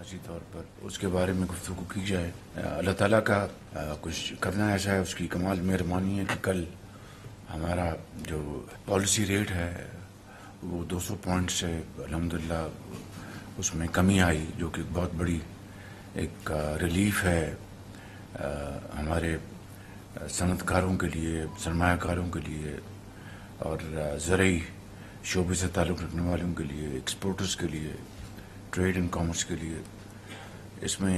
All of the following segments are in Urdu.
خارجی طور پر اس کے بارے میں گفتگو کی جائے. اللہ تعالیٰ کا کچھ کرنا ایسا ہے، اس کی کمال مہربانی ہے کہ کل ہمارا جو پالیسی ریٹ ہے وہ 200 پوائنٹ سے الحمدللہ اس میں کمی آئی، جو کہ بہت بڑی ایک ریلیف ہے ہمارے صنعت کاروں کے لیے، سرمایہ کاروں کے لیے، اور زرعی شعبے سے تعلق رکھنے والوں کے لیے، ایکسپورٹرز کے لیے، ٹریڈ اینڈ کامرس کے لیے. اس میں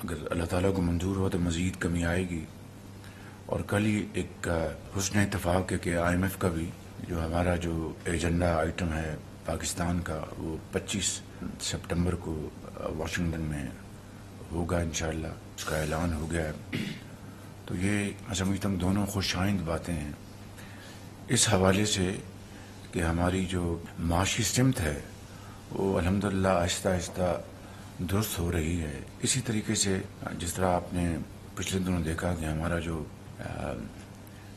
اگر اللہ تعالیٰ کو منظور ہو تو مزید کمی آئے گی. اور کل ہی ایک حسن اتفاق ہے کہ آئی ایم ایف کا بھی جو ہمارا جو ایجنڈا آئٹم ہے پاکستان کا، وہ 25 سپٹمبر کو واشنگٹن میں ہوگا انشاءاللہ. اس کا اعلان ہو گیا ہے. تو یہ میں سمجھتا ہوں دونوں خوش آئند باتیں ہیں اس حوالے سے کہ ہماری جو معاشی سمت ہے وہ الحمدللہ آہستہ آہستہ درست ہو رہی ہے. اسی طریقے سے جس طرح آپ نے پچھلے دنوں دیکھا کہ ہمارا جو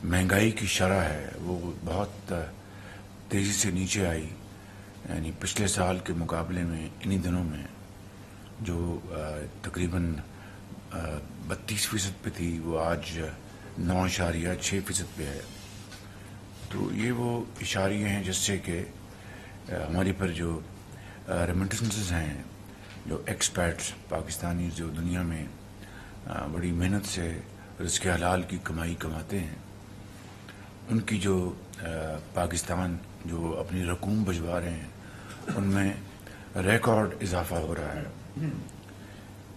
مہنگائی کی شرح ہے وہ بہت تیزی سے نیچے آئی، یعنی پچھلے سال کے مقابلے میں انہی دنوں میں جو تقریباً 32% پہ تھی وہ آج 9.6% پہ ہے. تو یہ وہ اشاریے ہیں جس سے کہ ہماری پر جو ریمیٹنسز ہیں، جو ایکسپیٹس پاکستانی جو دنیا میں بڑی محنت سے رزق حلال کی کمائی کماتے ہیں، ان کی جو پاکستان جو اپنی رقوم بھجوا رہے ہیں ان میں ریکارڈ اضافہ ہو رہا ہے.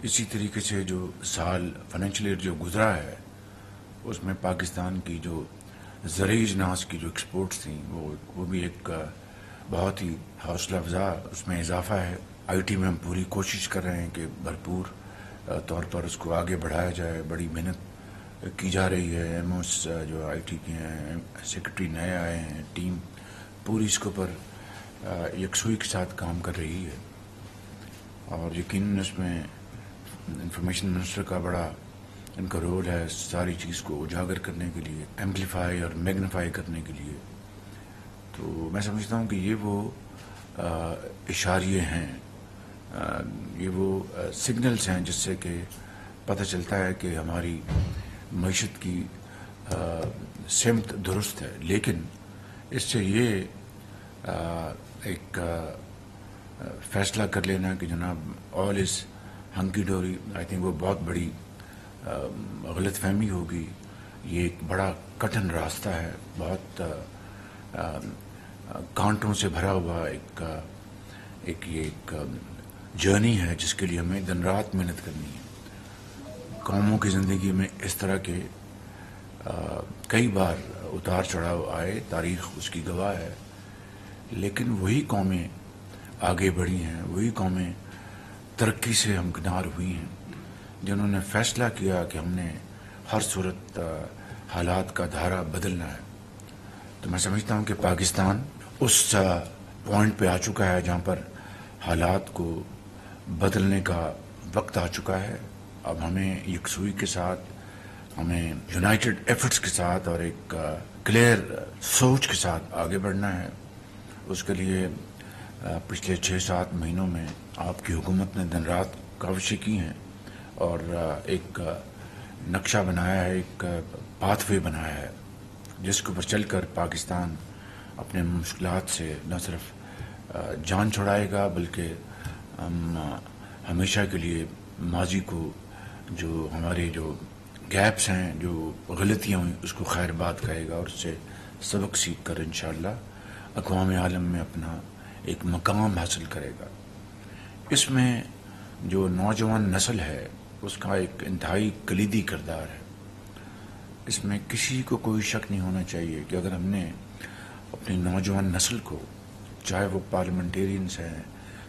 اسی طریقے سے جو سال فائنینشیل ایئر جو گزرا ہے اس میں پاکستان کی جو زرعی اجناس کی جو ایکسپورٹس تھیں وہ بھی ایک بہت ہی حوصلہ افزا اس میں اضافہ ہے. آئی ٹی میں ہم پوری کوشش کر رہے ہیں کہ بھرپور طور پر اس کو آگے بڑھایا جائے. بڑی محنت کی جا رہی ہے. ایم اوس جو آئی ٹی کے ہیں، سیکرٹری نئے آئے ہیں، ٹیم پوری اس کے اوپر یکسوئی کے ساتھ کام کر رہی ہے. اور یقیناً اس میں انفارمیشن منسٹر کا بڑا ان کا رول ہے ساری چیز کو اجاگر کرنے کے لیے، ایمپلیفائی اور میگنیفائی کرنے کے لیے. تو میں سمجھتا ہوں کہ یہ وہ اشاریے ہیں، یہ وہ سگنلز ہیں جس سے کہ پتہ چلتا ہے کہ ہماری معیشت کی سمت درست ہے. لیکن اس سے یہ ایک فیصلہ کر لینا کہ جناب آل از ہنکی ڈوری، آئی تھنک وہ بہت بڑی غلط فہمی ہوگی. یہ ایک بڑا کٹھن راستہ ہے، بہت کانٹوں سے بھرا ہوا ایک جرنی ہے جس کے لیے ہمیں دن رات محنت کرنی ہے. قوموں کی زندگی میں اس طرح کے کئی بار اتار چڑھاؤ آئے، تاریخ اس کی گواہ ہے. لیکن وہی قومیں آگے بڑھی ہیں، وہی قومیں ترقی سے ہمکنار ہوئی ہیں جنہوں نے فیصلہ کیا کہ ہم نے ہر صورت حالات کا دھارا بدلنا ہے. تو میں سمجھتا ہوں کہ پاکستان اس پوائنٹ پہ آ چکا ہے جہاں پر حالات کو بدلنے کا وقت آ چکا ہے. اب ہمیں یکسوئی کے ساتھ، ہمیں یونائٹڈ ایفرٹس کے ساتھ اور ایک کلیئر سوچ کے ساتھ آگے بڑھنا ہے. اس کے لیے پچھلے 6-7 مہینوں میں آپ کی حکومت نے دن رات کاوشیں کی ہیں اور ایک نقشہ بنایا ہے، ایک پاتھ وے بنایا ہے جس کے اوپر چل کر پاکستان اپنے مشکلات سے نہ صرف جان چھڑائے گا بلکہ ہم ہمیشہ کے لیے ماضی کو جو ہمارے جو گیپس ہیں، جو غلطیاں ہوئیں، اس کو خیر بات کہے گا اور اس سے سبق سیکھ کر انشاءاللہ اقوام عالم میں اپنا ایک مقام حاصل کرے گا. اس میں جو نوجوان نسل ہے اس کا ایک انتہائی کلیدی کردار ہے. اس میں کسی کو کوئی شک نہیں ہونا چاہیے کہ اگر ہم نے اپنی نوجوان نسل کو، چاہے وہ پارلیمنٹیرینز ہیں،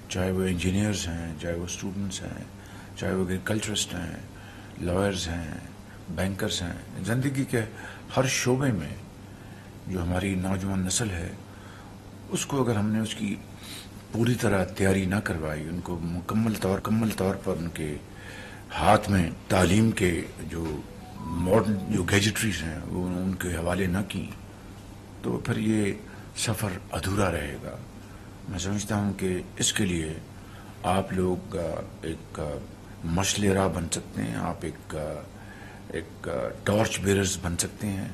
چاہے وہ انجینئرز ہیں، چاہے وہ اسٹوڈنٹس ہیں، چاہے وہ ایگریکلچرسٹ ہیں، لائرز ہیں، بینکرز ہیں، زندگی کے ہر شعبے میں جو ہماری نوجوان نسل ہے اس کو اگر ہم نے اس کی پوری طرح تیاری نہ کروائی، ان کو مکمل طور پر ان کے ہاتھ میں تعلیم کے جو ماڈرن جو گیجٹریز ہیں وہ ان کے حوالے نہ کی، تو پھر یہ سفر ادھورا رہے گا. میں سمجھتا ہوں کہ اس کے لیے آپ لوگ ایک مشعل راہ بن سکتے ہیں، آپ ایک ٹارچ بیررز بن سکتے ہیں،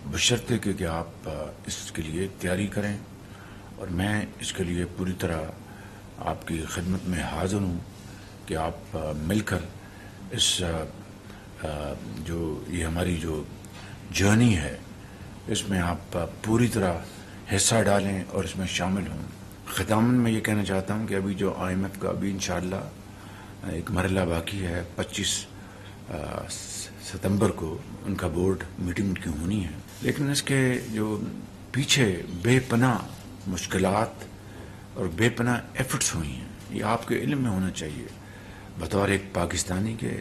بشرطے کہ آپ اس کے لیے تیاری کریں، اور میں اس کے لیے پوری طرح آپ کی خدمت میں حاضر ہوں کہ آپ مل کر اس جو یہ ہماری جو جرنی ہے اس میں آپ پوری طرح حصہ ڈالیں اور اس میں شامل ہوں۔ ختاماً میں یہ کہنا چاہتا ہوں کہ ابھی جو IMF کا ابھی انشاءاللہ ایک مرحلہ باقی ہے، 25 ستمبر کو ان کا بورڈ میٹنگ کی ہونی ہے، لیکن اس کے جو پیچھے بے پناہ مشکلات اور بے پناہ ایفرٹس ہوئی ہیں، یہ آپ کے علم میں ہونا چاہیے بطور ایک پاکستانی کے،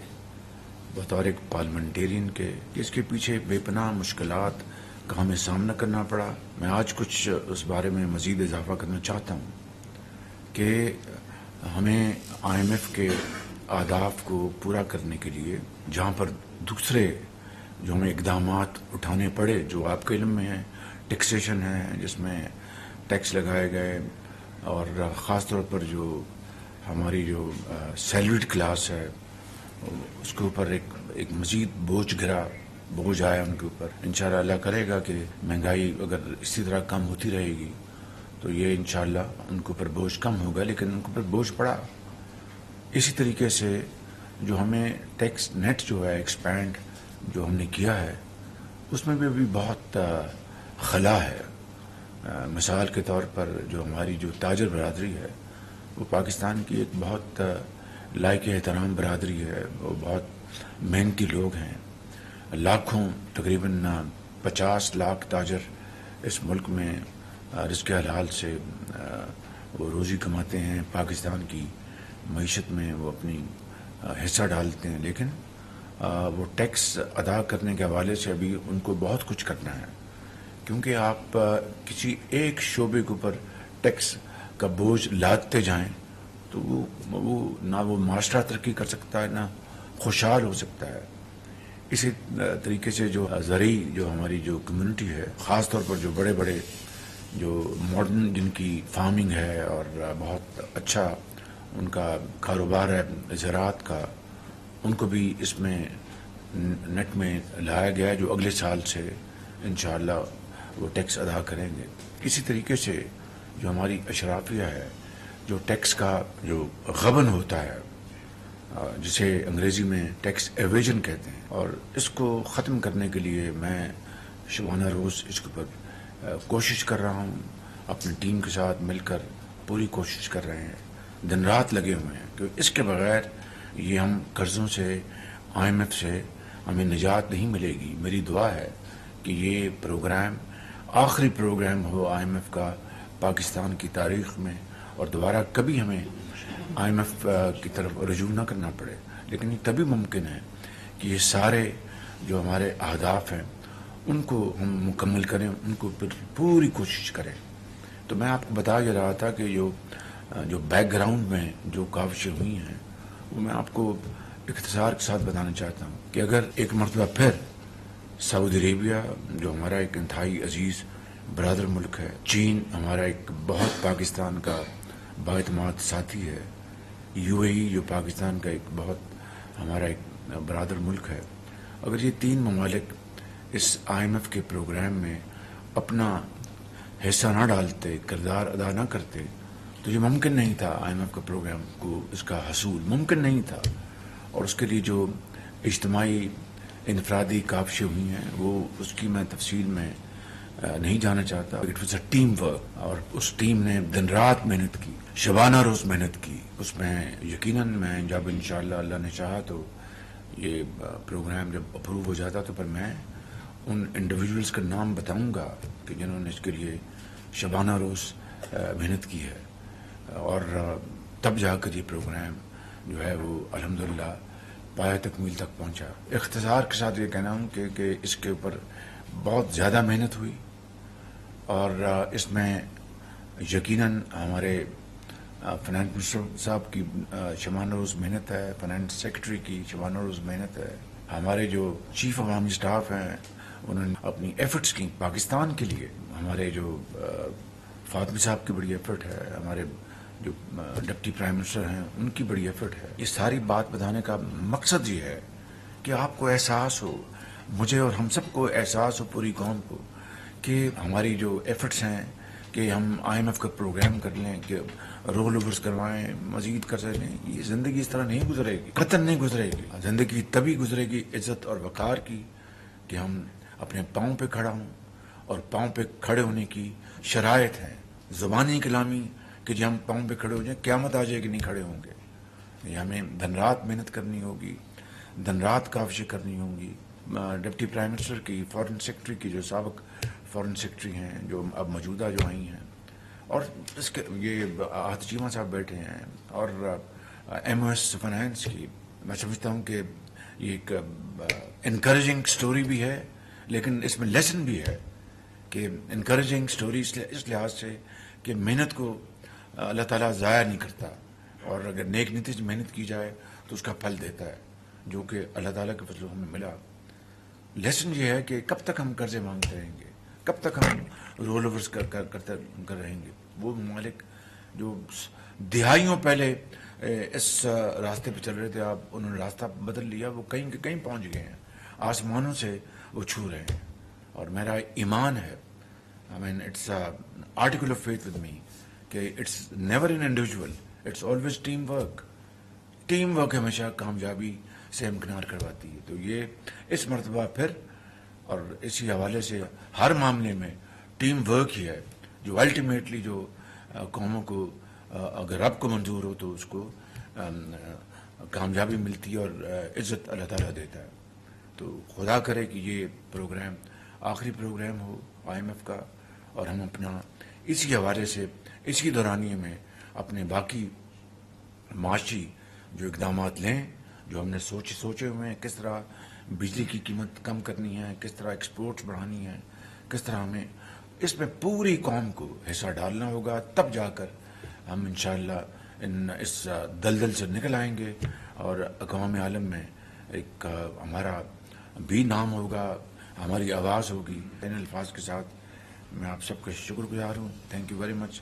بطور ایک پارلیمنٹیرین کے، کہ اس کے پیچھے بے پناہ مشکلات کا ہمیں سامنا کرنا پڑا۔ میں آج کچھ اس بارے میں مزید اضافہ کرنا چاہتا ہوں کہ ہمیں IMF کے اہداف کو پورا کرنے کے لیے جہاں پر دوسرے جو ہمیں اقدامات اٹھانے پڑے جو آپ کے علم میں ہیں، ٹیکسیشن ہے جس میں ٹیکس لگائے گئے، اور خاص طور پر جو ہماری جو سیلریڈ کلاس ہے اس کے اوپر ایک مزید بوجھ آیا ان کے اوپر۔ انشاءاللہ اللہ کرے گا کہ مہنگائی اگر اسی طرح کم ہوتی رہے گی تو یہ انشاءاللہ ان کے اوپر بوجھ کم ہوگا، لیکن ان کے اوپر بوجھ پڑا۔ اسی طریقے سے جو ہمیں ٹیکس نیٹ جو ہے ایکسپینڈ جو ہم نے کیا ہے اس میں بھی ابھی بہت خلا ہے۔ مثال کے طور پر جو ہماری جو تاجر برادری ہے وہ پاکستان کی ایک بہت لائق احترام برادری ہے، وہ بہت محنتی لوگ ہیں، لاکھوں تقریباً 50 لاکھ تاجر اس ملک میں رزق حلال سے وہ روزی کماتے ہیں، پاکستان کی معیشت میں وہ اپنی حصہ ڈالتے ہیں، لیکن وہ ٹیکس ادا کرنے کے حوالے سے ابھی ان کو بہت کچھ کرنا ہے، کیونکہ آپ کسی ایک شعبے کے اوپر ٹیکس کا بوجھ لادتے جائیں تو وہ نہ وہ معاشرہ ترقی کر سکتا ہے نہ خوشحال ہو سکتا ہے۔ اسی طریقے سے جو زرعی جو ہماری جو کمیونٹی ہے، خاص طور پر جو بڑے بڑے جو ماڈرن جن کی فارمنگ ہے اور بہت اچھا ان کا کاروبار ہے زراعت کا، ان کو بھی اس میں نیٹ میں لایا گیا ہے جو اگلے سال سے انشاءاللہ وہ ٹیکس ادا کریں گے۔ اسی طریقے سے جو ہماری اشرافیہ ہے، جو ٹیکس کا جو غبن ہوتا ہے جسے انگریزی میں ٹیکس ایویژن کہتے ہیں، اور اس کو ختم کرنے کے لیے میں شبانہ روز اس کے اوپر کوشش کر رہا ہوں، اپنی ٹیم کے ساتھ مل کر پوری کوشش کر رہے ہیں، دن رات لگے ہوئے ہیں، کہ اس کے بغیر یہ ہم قرضوں سے IMF سے ہمیں نجات نہیں ملے گی۔ میری دعا ہے کہ یہ پروگرام آخری پروگرام ہو IMF کا پاکستان کی تاریخ میں، اور دوبارہ کبھی ہمیں IMF کی طرف رجوع نہ کرنا پڑے، لیکن یہ تبھی ممکن ہے کہ یہ سارے جو ہمارے اہداف ہیں ان کو ہم مکمل کریں، ان کو پوری کوشش کریں۔ تو میں آپ کو بتا یہ رہا تھا کہ جو بیک گراؤنڈ میں جو کاوشیں ہوئی ہیں وہ میں آپ کو اختصار کے ساتھ بتانا چاہتا ہوں کہ اگر ایک مرتبہ پھر سعودی عربیہ جو ہمارا ایک انتہائی عزیز برادر ملک ہے، چین ہمارا ایک بہت پاکستان کا بااعتماد ساتھی ہے، UAE جو پاکستان کا ایک بہت ہمارا ایک برادر ملک ہے، اگر یہ تین ممالک اس IMF کے پروگرام میں اپنا حصہ نہ ڈالتے، کردار ادا نہ کرتے، تو یہ ممکن نہیں تھا IMF کا پروگرام کو اس کا حصول ممکن نہیں تھا۔ اور اس کے لیے جو اجتماعی انفرادی کاوشیں ہوئی ہیں وہ اس کی میں تفصیل میں نہیں جانا چاہتا۔ It was a team work, اور اس ٹیم نے دن رات محنت کی، شبانہ روز محنت کی۔ اس میں یقیناً میں جب انشاءاللہ اللہ نے چاہا تو یہ پروگرام جب اپروو ہو جاتا تو پھر میں ان انڈیویجولز کا نام بتاؤں گا کہ جنہوں نے اس کے لیے شبانہ روز محنت کی ہے، اور تب جا کر یہ پروگرام جو ہے وہ الحمدللہ پایہ تکمیل تک پہنچا۔ اختصار کے ساتھ یہ کہنا ہوں کہ اس کے اوپر بہت زیادہ محنت ہوئی، اور اس میں یقیناً ہمارے فائنانس منسٹر صاحب کی شبانہ روز محنت ہے، فائنانس سیکرٹری کی شبانہ روز محنت ہے، ہمارے جو چیف عوامی سٹاف ہیں انہوں نے اپنی ایفرٹس کی پاکستان کے لیے، ہمارے جو فاطمی صاحب کی بڑی ایفرٹ ہے، ہمارے جو ڈپٹی پرائم منسٹر ہیں ان کی بڑی ایفرٹ ہے. یہ ساری بات بتانے کا مقصد یہ ہے کہ آپ کو احساس ہو, مجھے اور ہم سب کو احساس ہو, پوری قوم کو, کہ ہماری جو ایفرٹس ہیں کہ ہم IMF کا پروگرام کر لیں, کہ رول اوورس کروائیں, مزید کر سکیں, یہ زندگی اس طرح نہیں گزرے گی, قطن نہیں گزرے گی. زندگی تبھی گزرے گی عزت اور وقار کی کہ ہم اپنے پاؤں پہ کھڑا ہوں, اور پاؤں پہ کھڑے ہونے کی شرائط ہیں. زبانی کلامی کہ جب ہم پاؤں پہ کھڑے ہو جائیں قیامت آ جائے کہ نہیں کھڑے ہوں گے. یہ ہمیں دن رات محنت کرنی ہوگی, دن رات کاوشیں کرنی ہوں گی. ڈپٹی پرائم منسٹر کی, فارن سیکرٹری کی, جو سابق فارن سیکرٹری ہیں, جو اب موجودہ جو آئی ہیں, اور اس کے یہ آہت چیمہ صاحب بیٹھے ہیں, اور MOS فائنانس کی, میں سمجھتا ہوں کہ یہ ایک انکریجنگ سٹوری بھی ہے, لیکن اس میں لیسن بھی ہے کہ انکریجنگ سٹوری اس لحاظ سے کہ محنت کو اللہ تعالیٰ ضائع نہیں کرتا, اور اگر نیک نیتی سے محنت کی جائے تو اس کا پھل دیتا ہے, جو کہ اللہ تعالیٰ کے فضل ہمیں ملا. لیسن یہ ہے کہ کب تک ہم قرضے مانگتے رہیں گے, کب تک ہم رول اوورس کرتے رہیں گے. وہ ممالک جو دہائیوں پہلے اس راستے پہ چل رہے تھے, اب انہوں نے راستہ بدل لیا, وہ کہیں کہ کہیں پہنچ گئے ہیں, آسمانوں سے وہ چھو رہے ہیں. اور میرا ایمان ہے, I mean it's an article of faith with me, کہ it's never an individual, it's always team work. Team work ہمیشہ کامیابی سے امکنار کرواتی ہے. تو یہ اس مرتبہ پھر, اور اسی حوالے سے ہر معاملے میں ٹیم ورک ہی ہے جو الٹیمیٹلی جو قوموں کو, اگر رب کو منظور ہو تو اس کو کامیابی ملتی ہے, اور عزت اللہ تعالیٰ دیتا ہے. تو خدا کرے کہ یہ پروگرام آخری پروگرام ہو IMF کا, اور ہم اپنا اسی حوالے سے اسی دورانیے میں اپنے باقی معاشی جو اقدامات لیں جو ہم نے سوچے ہوئے ہیں, کس طرح بجلی کی قیمت کم کرنی ہے, کس طرح ایکسپورٹس بڑھانی ہے, کس طرح ہمیں اس میں پوری قوم کو حصہ ڈالنا ہوگا, تب جا کر ہم انشاءاللہ اس دلدل سے نکل آئیں گے, اور اقوام عالم میں ایک ہمارا بھی نام ہوگا, ہماری آواز ہوگی. ان الفاظ کے ساتھ میں آپ سب کا شکر گزار ہوں. Thank you very much.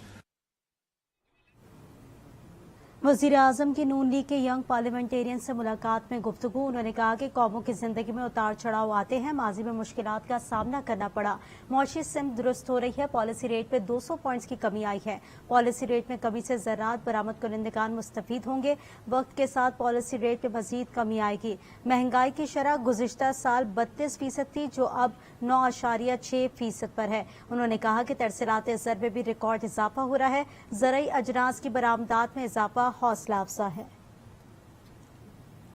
وزیر اعظم کی نون لیگ کے ینگ پارلیمنٹیرین سے ملاقات میں گفتگو. انہوں نے کہا کہ قوموں کی زندگی میں اتار چڑھاؤ آتے ہیں, ماضی میں مشکلات کا سامنا کرنا پڑا, معاشی سمت درست ہو رہی ہے, پالیسی ریٹ پہ 200 پوائنٹس کی کمی آئی ہے, پالیسی ریٹ میں کمی سے زراعت برآمد کنندگان مستفید ہوں گے, وقت کے ساتھ پالیسی ریٹ پہ مزید کمی آئے گی. مہنگائی کی شرح گزشتہ سال 32% تھی, جو اب 9.6% پر ہے. انہوں نے کہا کہ ترسیلات زر میں بھی ریکارڈ اضافہ ہو رہا ہے, زرعی اجناس کی برآمدات میں اضافہ حوصلہ افزا ہے.